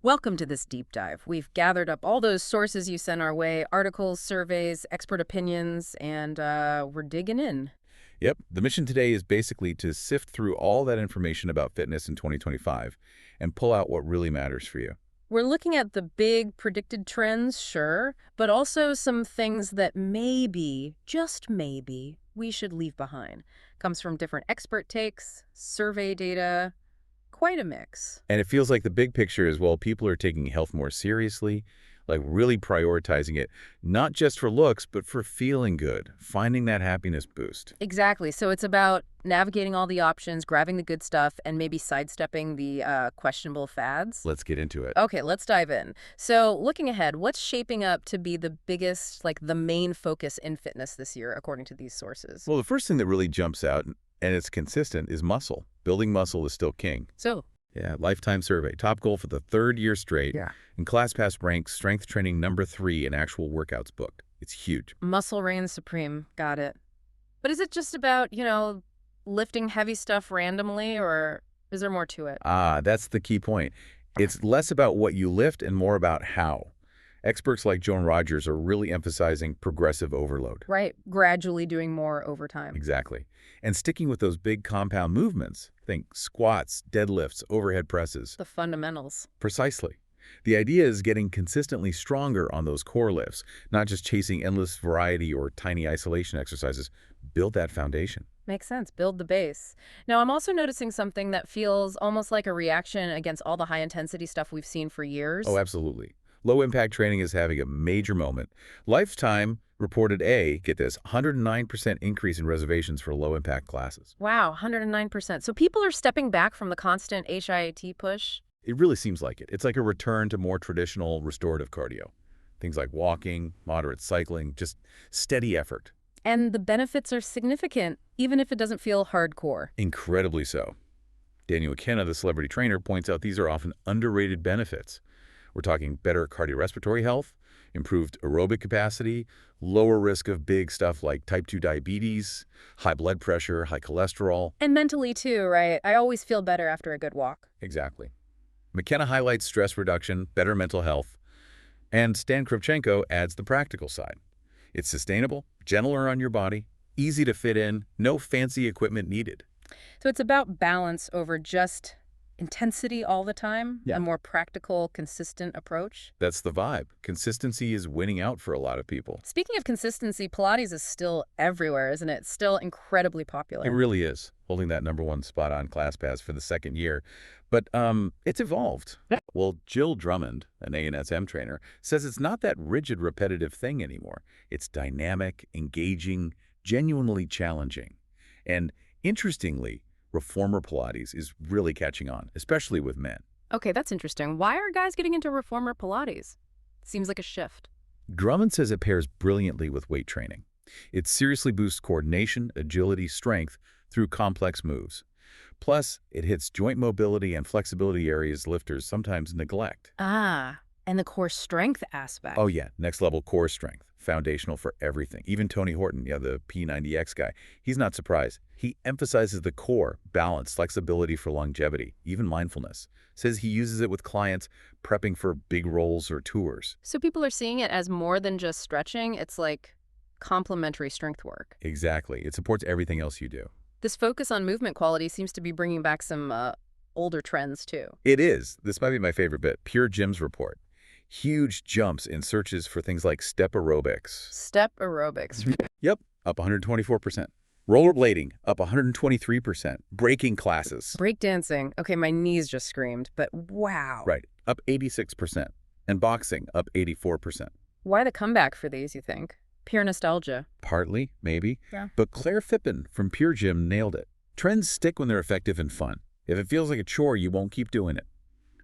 Welcome to this deep dive. We've gathered up all those sources you sent our way, articles, surveys, expert opinions, and we're digging in. Yep. The mission today is basically to sift through all that information about fitness in 2025 and pull out what really matters for you. We're looking at the big predicted trends, sure, but also some things that maybe, just maybe, we should leave behind. Comes from different expert takes, survey data, quite a mix. And it feels like the big picture is, well, people are taking health more seriously, like really prioritizing it, not just for looks, but for feeling good, finding that happiness boost. Exactly. So it's about navigating all the options, grabbing the good stuff, and maybe sidestepping the questionable fads. Let's get into it. Okay, let's dive in. So, looking ahead, what's shaping up to be the biggest, like the main focus in fitness this year, according to these sources? Well, the first thing that really jumps out, and it's consistent, is muscle. Building muscle is still king. So, Yeah, Lifetime Survey, top goal for the third year straight. yeah, And ClassPass ranks strength training #3 in actual workouts booked. It's huge. muscle reigns supreme. Got it. But is it just about, lifting heavy stuff randomly, or is there more to it? That's the key point. It's less about what you lift and more about how. Experts like Joan Rogers are really emphasizing progressive overload. Right, gradually doing more over time. Exactly. And sticking with those big compound movements. Think squats, deadlifts, overhead presses. The fundamentals. Precisely. The idea is getting consistently stronger on those core lifts, not just chasing endless variety or tiny isolation exercises. Build that foundation. Makes sense. Build the base. Now, I'm also noticing something that feels almost like a reaction against all the high intensity stuff we've seen for Oh, years. absolutely. Low-impact training is having a major moment. Lifetime reported get this, 109% increase in reservations for low-impact classes. Wow, 109%. So people are stepping back from the constant HIIT push. It really seems like it. It's like a return to more traditional restorative cardio. Things like walking, moderate cycling, just steady effort. And the benefits are significant, even if it doesn't feel hardcore. Incredibly so. Daniel McKenna, the celebrity trainer, points out these are often underrated benefits. We're talking better cardiorespiratory health, improved aerobic capacity, lower risk of big stuff like type 2 diabetes, high blood pressure, high cholesterol. And mentally too, right? I always feel better after a good walk. Exactly. McKenna highlights stress reduction, better mental health, and Stan Kravchenko adds the practical side. It's sustainable, gentler on your body, easy to fit in, no fancy equipment needed. So it's about balance over just intensity all the time, Yeah. a more practical, consistent approach. That's the vibe. Consistency is winning out for a lot of people. Speaking of consistency, Pilates is still everywhere, isn't it? Still incredibly It popular. really is, holding that #1 spot on ClassPass for the second year. But it's evolved. Yeah. Well, Jill Drummond, an A&SM trainer, says it's not that rigid, repetitive thing anymore. It's dynamic, engaging, genuinely challenging. And interestingly, reformer Pilates is really catching on, especially with men. Okay, that's interesting. Why are guys getting into reformer Pilates? Seems like a shift. Drummond says it pairs brilliantly with weight training. It seriously boosts coordination, agility, strength through complex moves. Plus, it hits joint mobility and flexibility areas lifters sometimes neglect. Ah, and the core strength aspect. Oh yeah, next level core strength, foundational for everything. Even Tony Horton, yeah, the P90X guy, he's not surprised. He emphasizes the core, balance, flexibility for longevity, even mindfulness. Says he uses it with clients prepping for big roles or tours. So people are seeing it as more than just stretching. It's like complementary strength work. Exactly. It supports everything else you do. This focus on movement quality seems to be bringing back some older trends too. It is. This might be my favorite bit. Pure Gym's report. Huge jumps in searches for things like step aerobics. Step aerobics. Yep, up 124%. Rollerblading, up 123%. Breaking classes, Breakdancing. Okay, my knees just screamed, but wow. right, up 86%. And boxing, up 84%. Why the comeback for these, you think? Pure nostalgia. Partly, maybe. Yeah. But Claire Phippen from Pure Gym nailed it. Trends stick when they're effective and fun. If it feels like a chore, you won't keep doing it.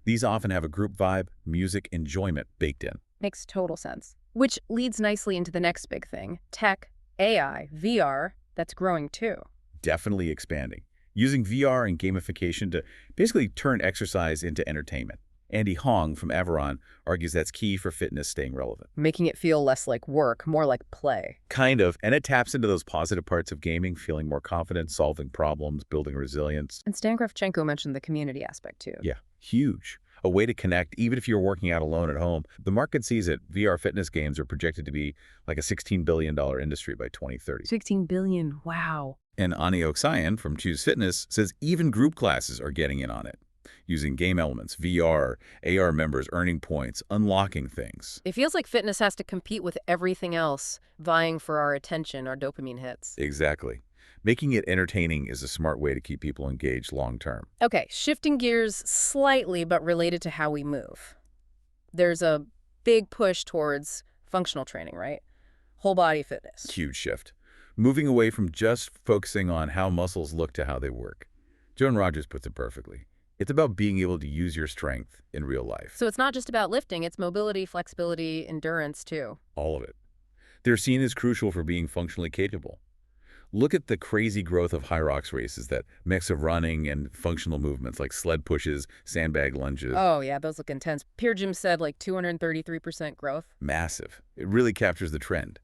These often have a group vibe, music, enjoyment baked in. Makes total sense. Which leads nicely into the next big thing. Tech, AI, VR, that's growing too. Definitely expanding. Using VR and gamification to basically turn exercise into entertainment. Andy Hong from Averon argues that's key for fitness staying relevant. Making it feel less like work, more like play. Kind of, and it taps into those positive parts of gaming, feeling more confident, solving problems, building resilience. And Stan Kravchenko mentioned the community aspect too. Yeah, huge. a way to connect even if you're working out alone at home. The market sees it. VR fitness games are projected to be like a $16 billion industry by 2030. 16 billion. Wow. And Ani Oksayan from Choose Fitness says even group classes are getting in on it, using game elements, VR, AR members earning points, unlocking things. It feels like fitness has to compete with everything else, vying for our attention, our dopamine hits. Exactly. Making it entertaining is a smart way to keep people engaged long term. Okay, shifting gears slightly, but related to how we move. There's a big push towards functional training, right? Whole body fitness. Huge shift. Moving away from just focusing on how muscles look to how they work. Joan Rogers puts it perfectly. It's about being able to use your strength in real life. So it's not just about lifting, it's mobility, flexibility, endurance too. All of it. They're seen as crucial for being functionally capable. Look at the crazy growth of Hyrox races, that mix of running and functional movements like sled pushes, sandbag lunges. Oh yeah, those look intense. Peer Gym said like 233% growth. Massive. It really captures the trend.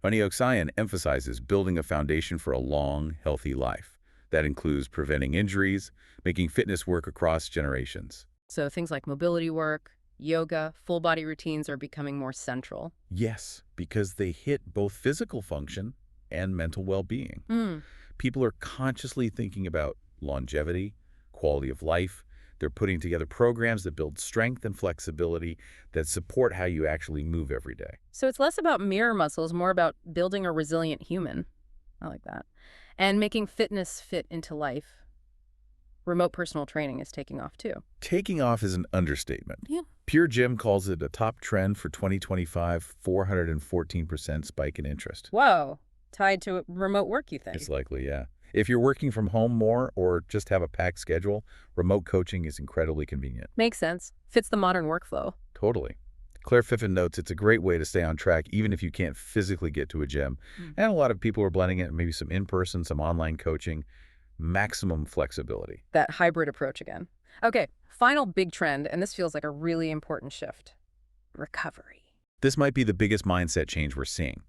Ani Oksayan emphasizes building a foundation for a long, healthy life. That includes preventing injuries, making fitness work across generations. So things like mobility work, yoga, full body routines are becoming more central. Yes, because they hit both physical function and mental well-being. People are consciously thinking about longevity, quality of life. They're putting together programs that build strength and flexibility that support how you actually move every day. So it's less about mirror muscles, more about building a resilient human. I like that. And making fitness fit into life. Remote personal training is taking off too. Taking off is an understatement. Yeah. Pure Gym calls it a top trend for 2025, 414% spike in interest. Whoa. Tied to remote work, you think? It's likely, yeah. If you're working from home more or just have a packed schedule, remote coaching is incredibly convenient. Makes sense. Fits the modern workflow. Totally. Claire Fiffin notes it's a great way to stay on track even if you can't physically get to a gym. And a lot of people are blending it, maybe some in-person, some online coaching, maximum flexibility. That hybrid approach again. Okay, final big trend, and this feels like a really important shift. Recovery. This might be the biggest mindset change we're seeing.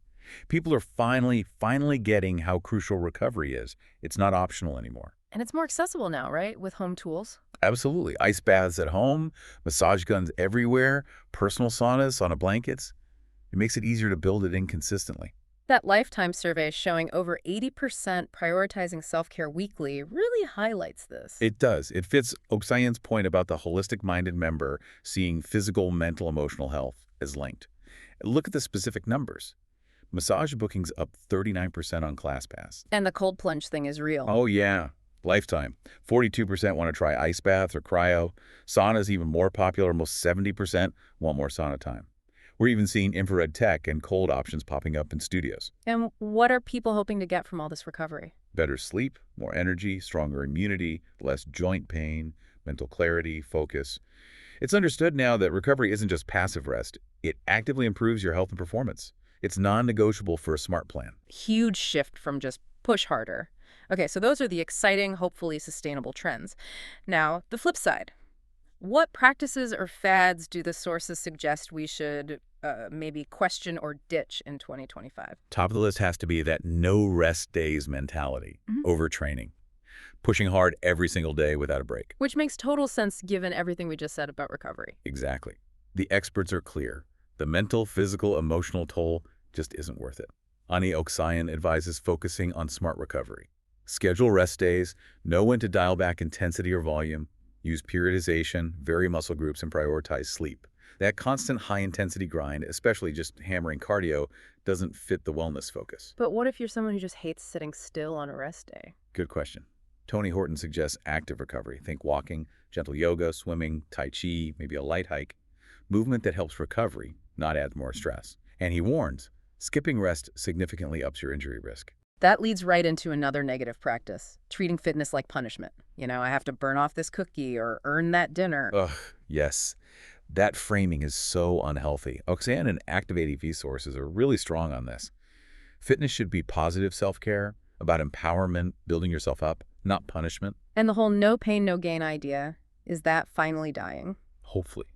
People are finally getting how crucial recovery is. It's not optional anymore. And it's more accessible now, right? With home tools. Absolutely. Ice baths at home, massage guns everywhere, personal saunas, sauna blankets. It makes it easier to build it in consistently. That Lifetime survey showing over 80% prioritizing self-care weekly really highlights this. It does. It fits Oksayan's point about the holistic-minded member seeing physical, mental, emotional health as linked. Look at the specific numbers. Massage bookings up 39% on ClassPass. And the cold plunge thing is real. Oh, yeah. Lifetime. 42% want to try ice baths or cryo. Sauna is even more popular. Almost 70% want more sauna time. We're even seeing infrared tech and cold options popping up in studios. And what are people hoping to get from all this recovery? Better sleep, more energy, stronger immunity, less joint pain, mental clarity, focus. It's understood now that recovery isn't just passive rest. It actively improves your health and performance. It's non-negotiable for a smart plan. Huge shift from just push harder. Okay, so those are the exciting, hopefully sustainable trends. Now, the flip side. What practices or fads do the sources suggest we should maybe question or ditch in 2025? Top of the list has to be that no rest days mentality, overtraining, pushing hard every single day without a break. Which makes total sense given everything we just said about recovery. Exactly. The experts are clear. The mental, physical, emotional toll just isn't worth it. Ani Oksayan advises focusing on smart recovery. Schedule rest days, know when to dial back intensity or volume, use periodization, vary muscle groups, and prioritize sleep. That constant high-intensity grind, especially just hammering cardio, doesn't fit the wellness focus. But what if you're someone who just hates sitting still on a rest day? Good question. Tony Horton suggests active recovery. Think walking, gentle yoga, swimming, tai chi, maybe a light hike. Movement that helps recovery, not adds more stress. And he warns, skipping rest significantly ups your injury risk. That leads right into another negative practice, treating fitness like punishment. You know, I have to burn off this cookie or earn that dinner. Ugh, yes. That framing is so unhealthy. Oksayan and Activate EV sources are really strong on this. Fitness should be positive self-care, about empowerment, building yourself up, not punishment. And the whole no pain, no gain idea, is that finally dying? Hopefully.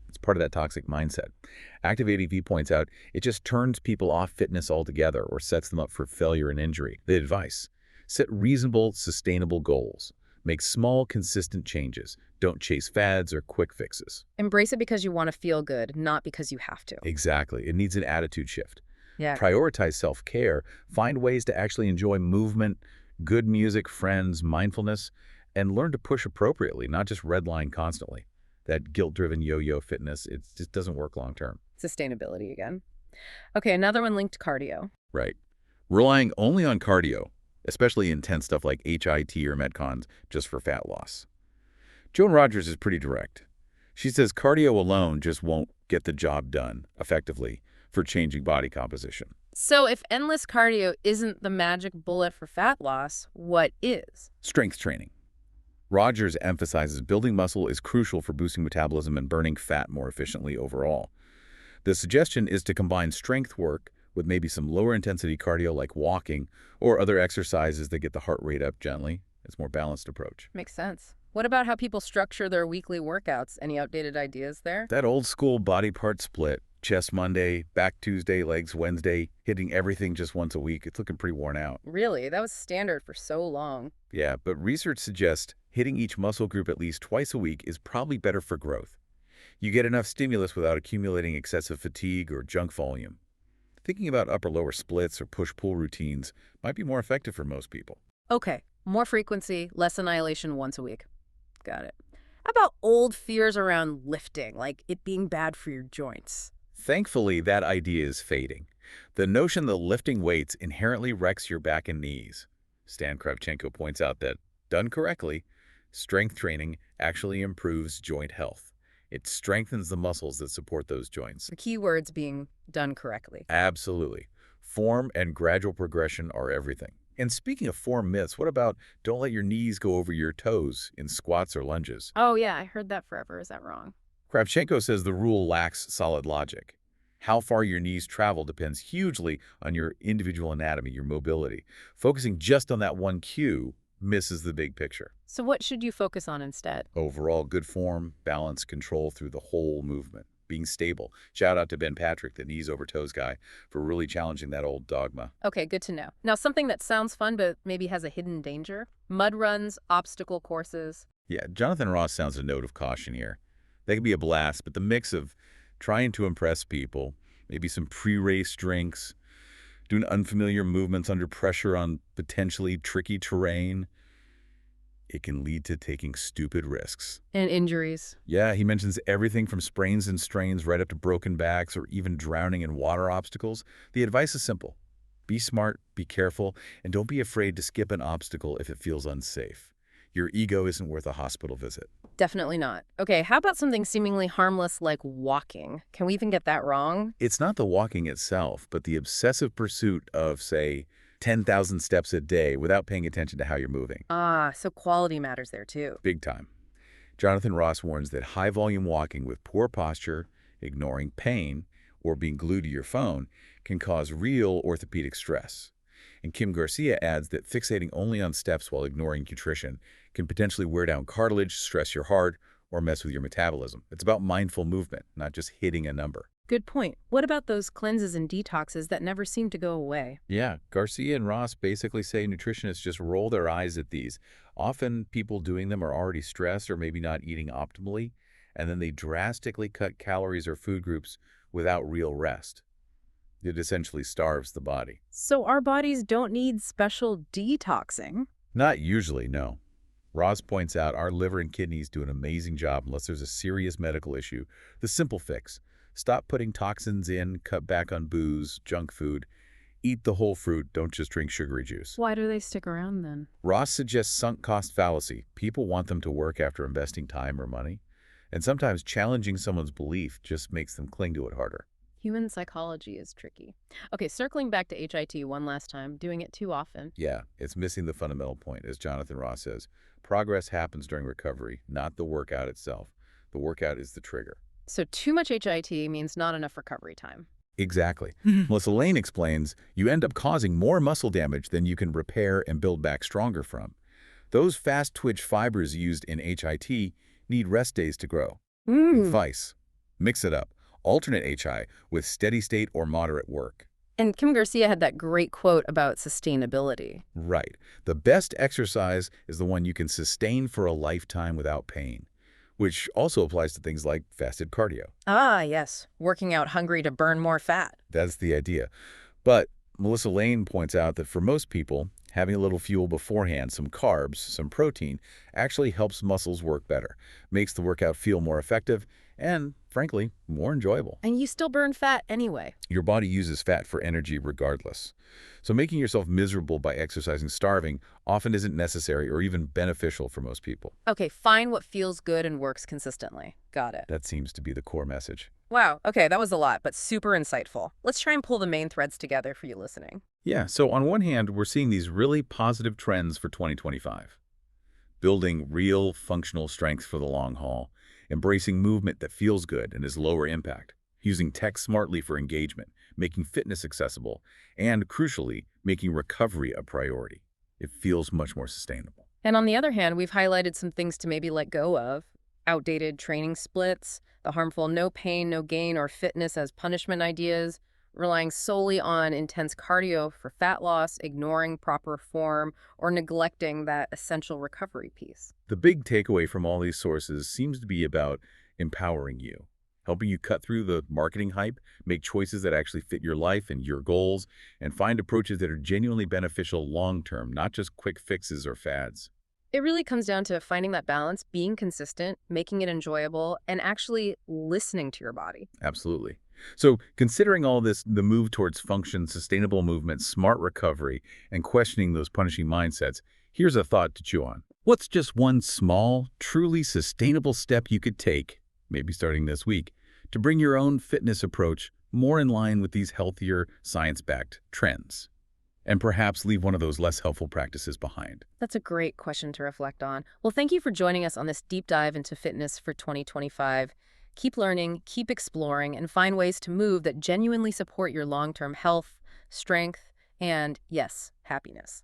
It's part of that toxic mindset. Activate EV points out it just turns people off fitness altogether or sets them up for failure and injury. The advice: set reasonable, sustainable goals. Make small, consistent changes. Don't chase fads or quick fixes. Embrace it because you want to feel good, not because you have to. Exactly. It needs an attitude shift. Yeah. Prioritize self-care. Find ways to actually enjoy movement, good music, friends, mindfulness, and learn to push appropriately, not just redline constantly. That guilt-driven yo-yo fitness, it just doesn't work long-term. Sustainability again. Okay, another one linked to cardio. Right. Relying only on cardio, especially intense stuff like HIIT or Metcons, just for fat loss. Joan Rogers is pretty direct. She says cardio alone just won't get the job done effectively for changing body composition. So if endless cardio isn't the magic bullet for fat loss, what is? Strength training. Rogers emphasizes building muscle is crucial for boosting metabolism and burning fat more efficiently overall. The suggestion is to combine strength work with maybe some lower intensity cardio like walking or other exercises that get the heart rate up gently. It's a more balanced approach. Makes sense. What about how people structure their weekly workouts? Any outdated ideas there? That old school body part split, chest Monday, back Tuesday, legs Wednesday, hitting everything just once a week, it's looking pretty worn out. Really? That was standard for so long. Yeah, but research suggests hitting each muscle group at least twice a week is probably better for growth. You get enough stimulus without accumulating excessive fatigue or junk volume. Thinking about upper-lower splits or push-pull routines might be more effective for most people. Okay, more frequency, less annihilation once a week. Got it. How about old fears around lifting, like it being bad for your joints? Thankfully, that idea is fading. The notion that lifting weights inherently wrecks your back and knees. Stan Kravchenko points out that, done correctly, strength training actually improves joint health. It strengthens the muscles that support those joints. The key words being done correctly. Absolutely. Form and gradual progression are everything. And speaking of form myths, what about don't let your knees go over your toes in squats or lunges? Oh yeah, I heard that forever. Is that wrong? Kravchenko says the rule lacks solid logic. How far your knees travel depends hugely on your individual anatomy, your mobility. Focusing just on that one cue misses the big picture. So what should you focus on instead? Overall, good form, balance, control through the whole movement. Being stable. Shout out to Ben Patrick, the knees over toes guy, for really challenging that old dogma. Okay, good to know. Now, something that sounds fun but maybe has a hidden danger. Mud runs, obstacle courses. Yeah, Jonathan Ross sounds a note of caution here. They can be a blast, but the mix of trying to impress people, maybe some pre-race drinks, doing unfamiliar movements under pressure on potentially tricky terrain, it can lead to taking stupid risks. And injuries. Yeah, he mentions everything from sprains and strains right up to broken backs or even drowning in water obstacles. The advice is simple. Be smart, be careful, and don't be afraid to skip an obstacle if it feels unsafe. Your ego isn't worth a hospital visit. Definitely not. Okay, how about something seemingly harmless like walking? Can we even get that wrong? It's not the walking itself, but the obsessive pursuit of, say, 10,000 steps a day without paying attention to how you're moving. Ah, so quality matters there too. Big time. Jonathan Ross warns that high-volume walking with poor posture, ignoring pain, or being glued to your phone can cause real orthopedic stress. And Kim Garcia adds that fixating only on steps while ignoring nutrition can potentially wear down cartilage, stress your heart, or mess with your metabolism. It's about mindful movement, not just hitting a number. Good point. What about those cleanses and detoxes that never seem to go away? Yeah, Garcia and Ross basically say nutritionists just roll their eyes at these. Often people doing them are already stressed or maybe not eating optimally, and then they drastically cut calories or food groups without real rest. It essentially starves the body. So our bodies don't need special detoxing? Not usually, no. Ross points out our liver and kidneys do an amazing job unless there's a serious medical issue. The simple fix: stop putting toxins in, cut back on booze, junk food. Eat the whole fruit, don't just drink sugary juice. Why do they stick around then? Ross suggests sunk cost fallacy. People want them to work after investing time or money. And sometimes challenging someone's belief just makes them cling to it harder. Human psychology is tricky. Okay, circling back to HIIT one last time, doing it too often. Yeah, it's missing the fundamental point, as Jonathan Ross says. Progress happens during recovery, not the workout itself. The workout is the trigger. So too much HIIT means not enough recovery time. Exactly. Melissa Lane explains, you end up causing more muscle damage than you can repair and build back stronger from. Those fast-twitch fibers used in HIIT need rest days to grow. Advice: mix it up. Alternate HI with steady state or moderate work. And Kim Garcia had that great quote about sustainability. Right. The best exercise is the one you can sustain for a lifetime without pain, which also applies to things like fasted cardio. Ah, yes. Working out hungry to burn more fat. That's the idea. But Melissa Lane points out that for most people, having a little fuel beforehand, some carbs, some protein, actually helps muscles work better, makes the workout feel more effective, and, frankly, more enjoyable. And you still burn fat anyway. Your body uses fat for energy regardless. So making yourself miserable by exercising starving often isn't necessary or even beneficial for most people. Okay, find what feels good and works consistently. Got it. That seems to be the core message. Wow, okay, that was a lot, but super insightful. Let's try and pull the main threads together for you listening. Yeah, so on one hand, we're seeing these really positive trends for 2025. Building real functional strength for the long haul, embracing movement that feels good and is lower impact, using tech smartly for engagement, making fitness accessible, and, crucially, making recovery a priority. It feels much more sustainable. And on the other hand, we've highlighted some things to maybe let go of. Outdated training splits, the harmful no pain, no gain, or fitness as punishment ideas, relying solely on intense cardio for fat loss, ignoring proper form, or neglecting that essential recovery piece. The big takeaway from all these sources seems to be about empowering you, helping you cut through the marketing hype, make choices that actually fit your life and your goals, and find approaches that are genuinely beneficial long-term, not just quick fixes or fads. It really comes down to finding that balance, being consistent, making it enjoyable, and actually listening to your body. Absolutely. So considering all this, the move towards function, sustainable movement, smart recovery, and questioning those punishing mindsets, here's a thought to chew on. What's just one small, truly sustainable step you could take, maybe starting this week, to bring your own fitness approach more in line with these healthier, science-backed trends? And perhaps leave one of those less helpful practices behind. That's a great question to reflect on. Well, thank you for joining us on this deep dive into fitness for 2025. Keep learning, keep exploring, and find ways to move that genuinely support your long-term health, strength, and, yes, happiness.